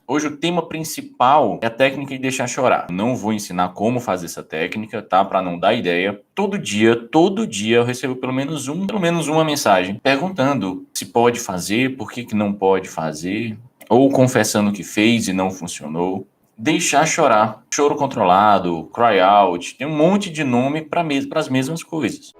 Hoje o tema principal é a técnica de deixar chorar. Não vou ensinar como fazer essa técnica, tá? Para não dar ideia. Todo dia eu recebo pelo menos uma mensagem perguntando se pode fazer, por que que não pode fazer, ou confessando que fez e não funcionou. Deixar chorar, choro controlado, cry out, tem um monte de nome para as mesmas coisas.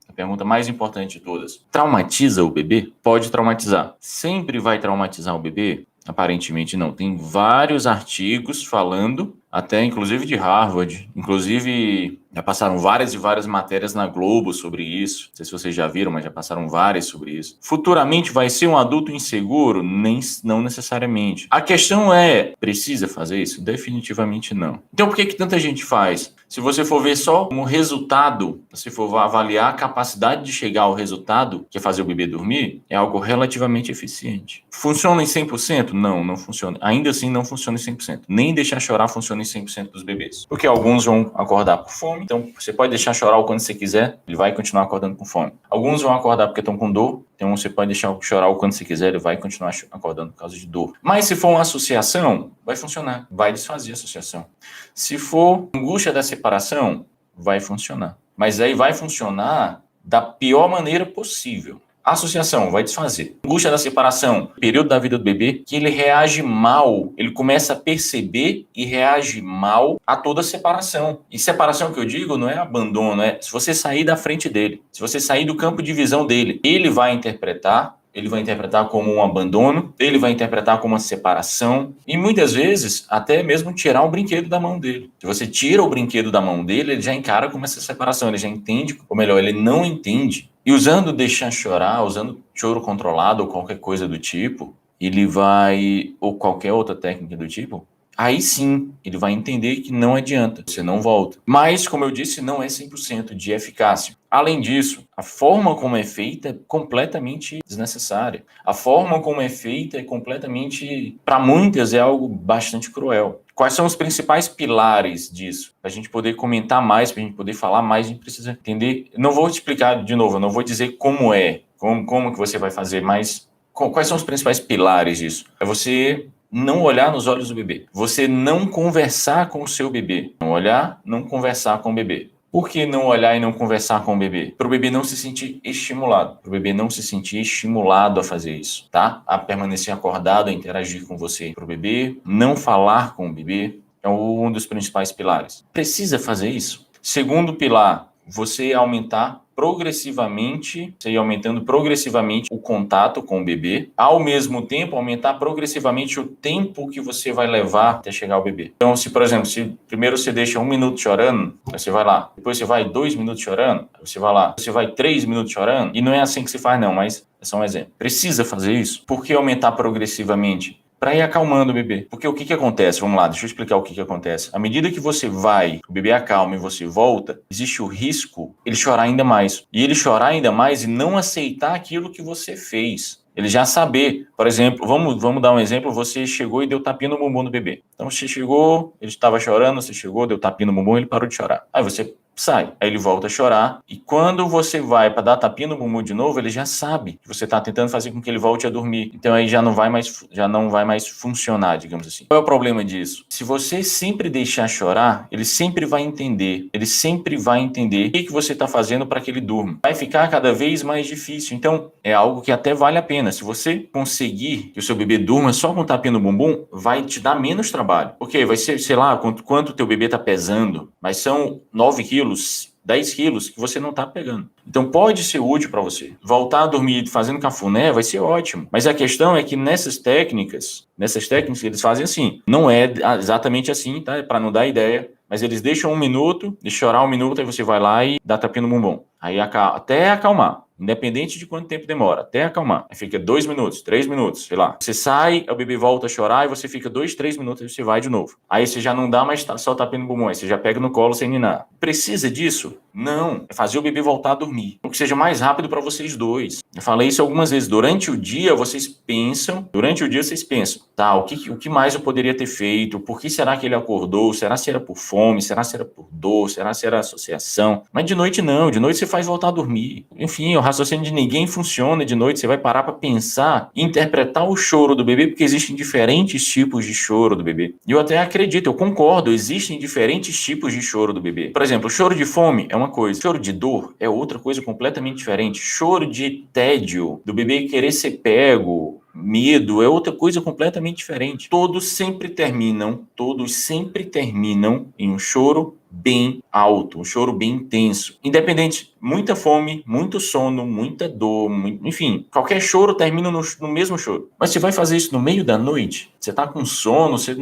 A pergunta mais importante de todas: traumatiza o bebê? Pode traumatizar. Sempre vai traumatizar o bebê? Aparentemente não. Tem vários artigos falando, até inclusive de Harvard, inclusive já passaram várias e várias matérias na Globo sobre isso. Não sei se vocês já viram, mas já passaram várias sobre isso. Futuramente vai ser um adulto inseguro? Não necessariamente. A questão é, precisa fazer isso? Definitivamente não. Então por que que tanta gente faz? Se você for ver só como resultado, se for avaliar a capacidade de chegar ao resultado, que é fazer o bebê dormir, é algo relativamente eficiente. Funciona em 100%? Não funciona. Ainda assim, não funciona em 100%. Nem deixar chorar funciona em 100% dos bebês. Porque alguns vão acordar por fome, então você pode deixar chorar o quanto você quiser, ele vai continuar acordando com fome. Alguns vão acordar porque estão com dor, então você pode deixar chorar o quanto você quiser, ele vai continuar acordando por causa de dor. Mas se for uma associação, vai funcionar, vai desfazer a associação. Se for angústia da separação, vai funcionar. Mas aí vai funcionar da pior maneira possível. Associação vai desfazer. Angústia da separação, período da vida do bebê que ele reage mal, ele começa a perceber e reage mal a toda separação. E separação que eu digo não é abandono, é se você sair da frente dele, se você sair do campo de visão dele, ele vai interpretar como um abandono, ele vai interpretar como uma separação e muitas vezes até mesmo tirar o brinquedo da mão dele. Se você tira o brinquedo da mão dele, ele já encara como essa separação, ele já entende, ou melhor, ele não entende. E usando deixar chorar, usando choro controlado ou qualquer coisa do tipo, ele vai, ou qualquer outra técnica do tipo, aí sim, ele vai entender que não adianta, você não volta. Mas, como eu disse, não é 100% de eficácia. Além disso, a forma como é feita é completamente desnecessária. A forma como é feita é completamente, para muitas, é algo bastante cruel. Quais são os principais pilares disso? Para a gente poder comentar mais, para a gente poder falar mais, a gente precisa entender. Não vou te explicar de novo, eu não vou dizer como é, como que você vai fazer, mas quais são os principais pilares disso? É você não olhar nos olhos do bebê. Você não conversar com o seu bebê. Não olhar, não conversar com o bebê. Por que não olhar e não conversar com o bebê? Para o bebê não se sentir estimulado. Para o bebê não se sentir estimulado a fazer isso, tá? A permanecer acordado, a interagir com você. Para o bebê não falar com o bebê é um dos principais pilares. Precisa fazer isso. Segundo pilar, você aumentar progressivamente, você ir aumentando progressivamente o contato com o bebê, ao mesmo tempo aumentar progressivamente o tempo que você vai levar até chegar ao bebê. Então, se por exemplo, se primeiro você deixa 1 minuto chorando, aí você vai lá, depois você vai 2 minutos chorando, aí você vai lá, você vai 3 minutos chorando, e não é assim que se faz não, mas é só um exemplo. Precisa fazer isso? Por que aumentar progressivamente? Para ir acalmando o bebê. Porque o que acontece? Vamos lá, deixa eu explicar o que acontece. À medida que você vai, o bebê acalma e você volta, existe o risco ele chorar ainda mais. E ele chorar ainda mais e não aceitar aquilo que você fez. Ele já saber. Por exemplo, vamos dar um exemplo, você chegou e deu tapinha no bumbum do bebê. Então você chegou, ele estava chorando, você chegou, deu tapinha no bumbum, ele parou de chorar. Aí você sai, aí ele volta a chorar, e quando você vai para dar tapinha no bumbum de novo, ele já sabe que você está tentando fazer com que ele volte a dormir, então aí já não vai mais funcionar, digamos assim. Qual é o problema disso? Se você sempre deixar chorar, ele sempre vai entender o que você está fazendo para que ele durma. Vai ficar cada vez mais difícil, então é algo que até vale a pena. Se você conseguir que o seu bebê durma só com tapinha no bumbum, vai te dar menos trabalho, porque vai ser, sei lá, quanto o teu bebê está pesando, mas são 9 quilos, 10 quilos que você não está pegando. Então pode ser útil para você. Voltar a dormir fazendo cafuné vai ser ótimo. Mas a questão é que nessas técnicas eles fazem assim. Não é exatamente assim, tá? Para não dar ideia. Mas eles deixam 1 minuto, de chorar 1 minuto, aí você vai lá e dá tapinha no bumbum. Aí até acalmar. Independente de quanto tempo demora, até acalmar. Aí fica 2 minutos, 3 minutos, sei lá. Você sai, o bebê volta a chorar e você fica 2, 3 minutos e você vai de novo. Aí você já não dá mais só tapinha no bumbum, aí você já pega no colo sem ninar. Precisa disso? Não. É fazer o bebê voltar a dormir. O que seja mais rápido para vocês dois. Eu falei isso algumas vezes. Durante o dia vocês pensam, tá, o que mais eu poderia ter feito? Por que será que ele acordou? Será se era por fome? Será se era por dor? Será se era associação? Mas de noite não. De noite você faz voltar a dormir. Enfim, o raciocínio de ninguém funciona de noite. Você vai parar para pensar e interpretar o choro do bebê, porque existem diferentes tipos de choro do bebê. E eu até acredito, eu concordo, existem diferentes tipos de choro do bebê. Por exemplo, choro de fome é uma coisa, choro de dor é outra coisa completamente diferente. Choro de tédio, do bebê querer ser pego, medo, é outra coisa completamente diferente. Todos sempre terminam em um choro bem alto, um choro bem intenso. Independente, muita fome, muito sono, muita dor, enfim, qualquer choro termina no mesmo choro. Mas você vai fazer isso no meio da noite? Você tá com sono, se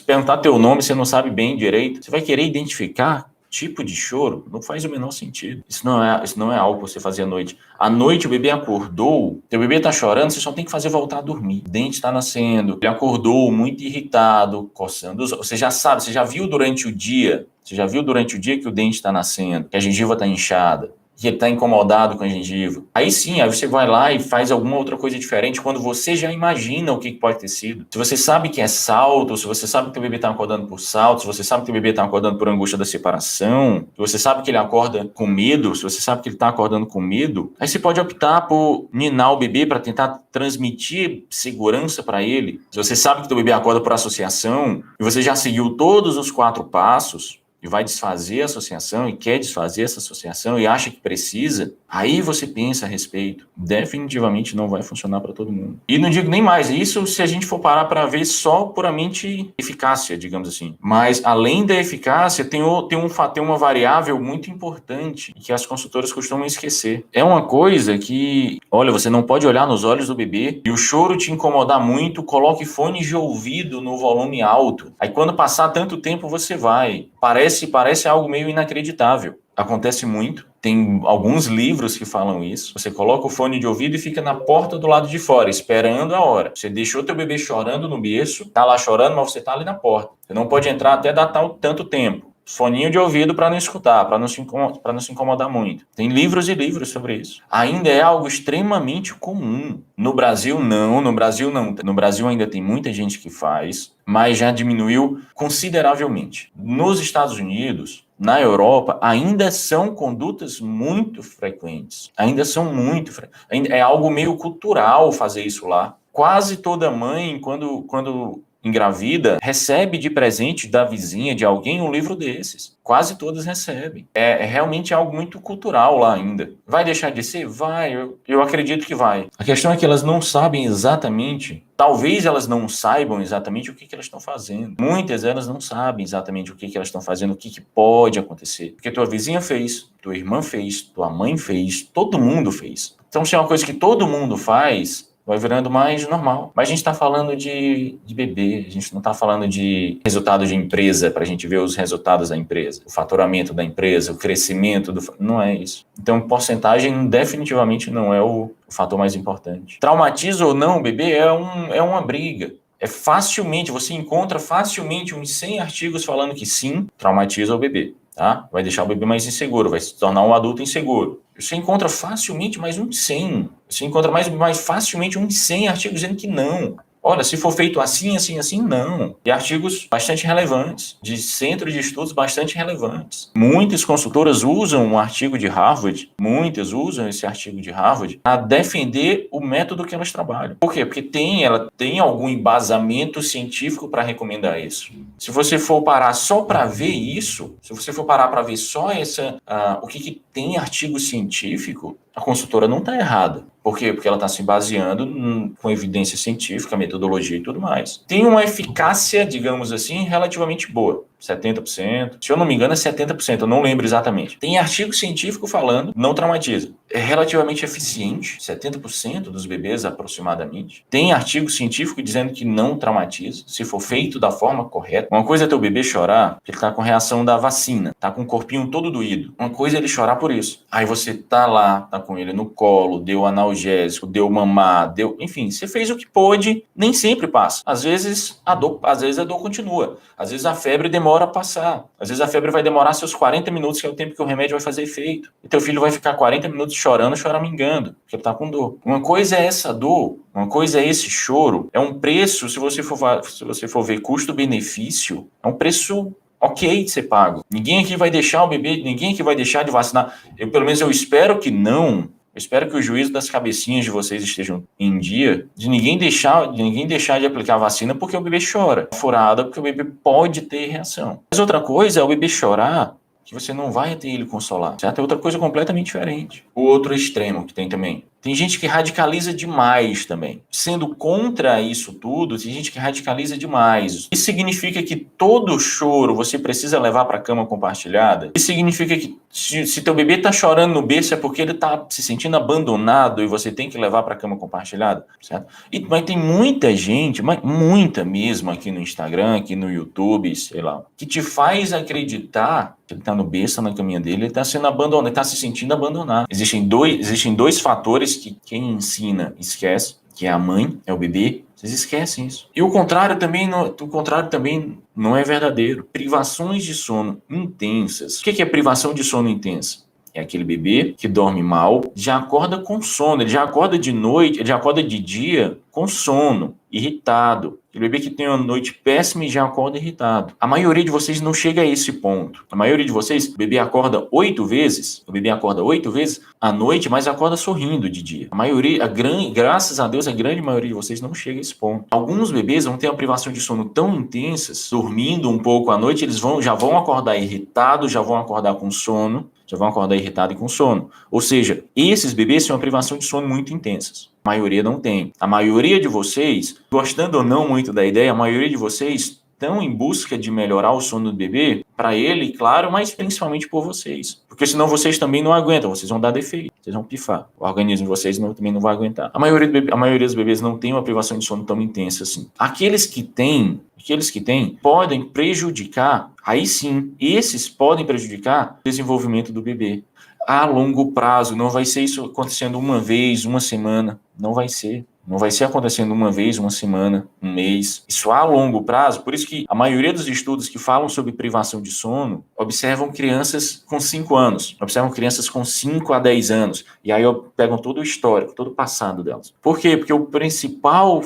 perguntar teu nome, você não sabe bem direito. Você vai querer identificar tipo de choro? Não faz o menor sentido. Isso não é algo que você fazer à noite. À noite o bebê acordou, teu bebê tá chorando, você só tem que fazer voltar a dormir. O dente tá nascendo, ele acordou muito irritado, coçando os olhos. Você já sabe, você já viu durante o dia que o dente está nascendo, que a gengiva está inchada, que ele está incomodado com a gengiva. Aí sim, aí você vai lá e faz alguma outra coisa diferente quando você já imagina o que pode ter sido. Se você sabe que é salto, se você sabe que o bebê está acordando por salto, se você sabe que o bebê está acordando por angústia da separação, se você sabe que ele acorda com medo, se você sabe que ele está acordando com medo, aí você pode optar por ninar o bebê para tentar transmitir segurança para ele. Se você sabe que o bebê acorda por associação e você já seguiu todos os 4 passos, e vai desfazer a associação e quer desfazer essa associação e acha que precisa, aí você pensa a respeito. Definitivamente não vai funcionar para todo mundo. E não digo nem mais, isso se a gente for parar para ver só puramente eficácia, digamos assim. Mas além da eficácia, tem uma variável muito importante que as consultoras costumam esquecer. É uma coisa que, olha, você não pode olhar nos olhos do bebê e o choro te incomodar muito, coloque fone de ouvido no volume alto. Aí quando passar tanto tempo você vai. Parece algo meio inacreditável. Acontece muito. Tem alguns livros que falam isso. Você coloca o fone de ouvido e fica na porta do lado de fora, esperando a hora. Você deixou teu bebê chorando no berço, tá lá chorando, mas você tá ali na porta. Você não pode entrar até dar tanto tempo. Foninho de ouvido para não escutar, para não se incomodar muito. Tem livros e livros sobre isso. Ainda é algo extremamente comum. No Brasil, não. No Brasil ainda tem muita gente que faz, mas já diminuiu consideravelmente. Nos Estados Unidos, na Europa, ainda são condutas muito frequentes. É algo meio cultural fazer isso lá. Quase toda mãe, quando engravida, recebe de presente da vizinha, de alguém, um livro desses. Quase todas recebem. É realmente algo muito cultural lá ainda. Vai deixar de ser? Vai, eu acredito que vai. A questão é que elas não sabem exatamente, talvez elas não saibam exatamente o que elas estão fazendo. Muitas delas não sabem exatamente o que elas estão fazendo, o que pode acontecer. Porque tua vizinha fez, tua irmã fez, tua mãe fez, todo mundo fez. Então, se é uma coisa que todo mundo faz, vai virando mais normal. Mas a gente está falando de bebê, a gente não está falando de resultado de empresa, para a gente ver os resultados da empresa, o faturamento da empresa, o crescimento não é isso. Então, porcentagem definitivamente não é o fator mais importante. Traumatiza ou não o bebê é uma briga. Você encontra facilmente uns 100 artigos falando que sim, traumatiza o bebê. Tá? Vai deixar o bebê mais inseguro, vai se tornar um adulto inseguro. Você encontra facilmente mais uns 100. Você encontra mais facilmente uns 100 artigos dizendo que não. Olha, se for feito assim, assim, assim, não. E artigos bastante relevantes, de centros de estudos bastante relevantes. Muitas consultoras usam um artigo de Harvard, muitas usam esse artigo de Harvard para defender o método que elas trabalham. Por quê? Porque ela tem algum embasamento científico para recomendar isso. Se você for parar só para ver isso, se você for parar para ver só o que tem artigo científico, a consultora não está errada. Por quê? Porque ela está se baseando com evidência científica, metodologia e tudo mais. Tem uma eficácia, digamos assim, relativamente boa. 70%. Se eu não me engano, é 70%. Eu não lembro exatamente. Tem artigo científico falando, não traumatiza. É relativamente eficiente, 70% dos bebês aproximadamente. Tem artigo científico dizendo que não traumatiza, se for feito da forma correta. Uma coisa é teu bebê chorar, porque ele está com reação da vacina, tá com o corpinho todo doído. Uma coisa é ele chorar por isso. Aí você tá lá, tá com ele no colo, deu analgésico, deu mamar, enfim, você fez o que pôde, nem sempre passa. Às vezes a dor continua. Às vezes a febre demora a passar. Às vezes a febre vai demorar seus 40 minutos, que é o tempo que o remédio vai fazer efeito. E teu filho vai ficar 40 minutos chorando, choramingando, porque ele tá com dor. Uma coisa é essa dor, uma coisa é esse choro. É um preço, se você for ver custo-benefício, é um preço ok de ser pago. Ninguém aqui vai deixar o bebê, ninguém aqui vai deixar de vacinar. Pelo menos eu espero que não. Eu espero que o juízo das cabecinhas de vocês estejam em dia, de ninguém deixar de aplicar a vacina porque o bebê chora. Furada porque o bebê pode ter reação. Mas outra coisa é o bebê chorar, que você não vai ter ele consolar, certo? É outra coisa completamente diferente. O outro extremo que tem também. Tem gente que radicaliza demais também. Sendo contra isso tudo, tem gente que radicaliza demais. Isso significa que todo choro você precisa levar para a cama compartilhada? Isso significa que se teu bebê está chorando no berço é porque ele está se sentindo abandonado e você tem que levar para a cama compartilhada, certo? Mas tem muita gente, muita mesmo aqui no Instagram, aqui no YouTube, sei lá, que te faz acreditar que ele está no berço, na caminha dele, ele está sendo abandonado, ele está se sentindo abandonado. Existem dois fatores que quem ensina esquece, que é a mãe, é o bebê. Vocês esquecem isso. E o contrário também não é verdadeiro. Privações de sono intensas. O que é privação de sono intensa? É aquele bebê que dorme mal, já acorda com sono, ele já acorda de noite, ele já acorda de dia com sono, irritado. Aquele bebê que tem uma noite péssima e já acorda irritado. A maioria de vocês não chega a esse ponto. A maioria de vocês, o bebê acorda 8 vezes à noite, mas acorda sorrindo de dia. Graças a Deus, a grande maioria de vocês não chega a esse ponto. Alguns bebês vão ter uma privação de sono tão intensas, dormindo um pouco à noite, eles já vão acordar irritados, já vão acordar com sono, já vão acordar irritado e com sono. Ou seja, esses bebês têm uma privação de sono muito intensas. A maioria não tem. A maioria de vocês, gostando ou não muito da ideia, a maioria de vocês estão em busca de melhorar o sono do bebê, para ele, claro, mas principalmente por vocês. Porque senão vocês também não aguentam, vocês vão dar defeito, vocês vão pifar. O organismo de vocês também não vai aguentar. A maioria dos bebês não tem uma privação de sono tão intensa assim. Aqueles que têm podem prejudicar, aí sim, esses podem prejudicar o desenvolvimento do bebê. A longo prazo, não vai ser isso acontecendo uma vez, uma semana, não vai ser. Não vai ser acontecendo uma vez, uma semana, um mês. Isso a longo prazo. Por isso que a maioria dos estudos que falam sobre privação de sono observam crianças com 5 anos. Observam crianças com 5 a 10 anos. E aí pegam todo o histórico, todo o passado delas. Por quê? Porque o principal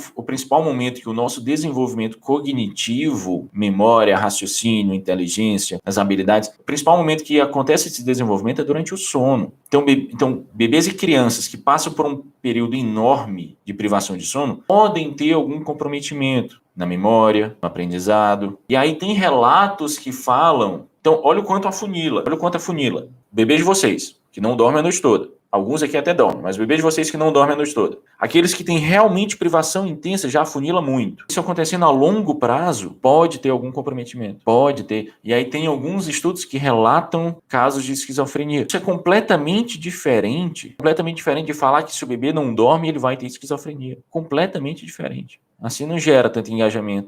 momento que o nosso desenvolvimento cognitivo, memória, raciocínio, inteligência, as habilidades, o principal momento que acontece esse desenvolvimento é durante o sono. Então, bebês e crianças que passam por um período enorme de privação de sono podem ter algum comprometimento na memória, no aprendizado. E aí tem relatos que falam... Então, olha o quanto afunila. Bebês de vocês, que não dormem a noite toda. Alguns aqui até dormem, mas bebês de vocês que não dormem a noite toda. Aqueles que têm realmente privação intensa já afunila muito. Isso acontecendo a longo prazo, pode ter algum comprometimento. Pode ter. E aí tem alguns estudos que relatam casos de esquizofrenia. Isso é completamente diferente de falar que se o bebê não dorme, ele vai ter esquizofrenia. Completamente diferente. Assim não gera tanto engajamento.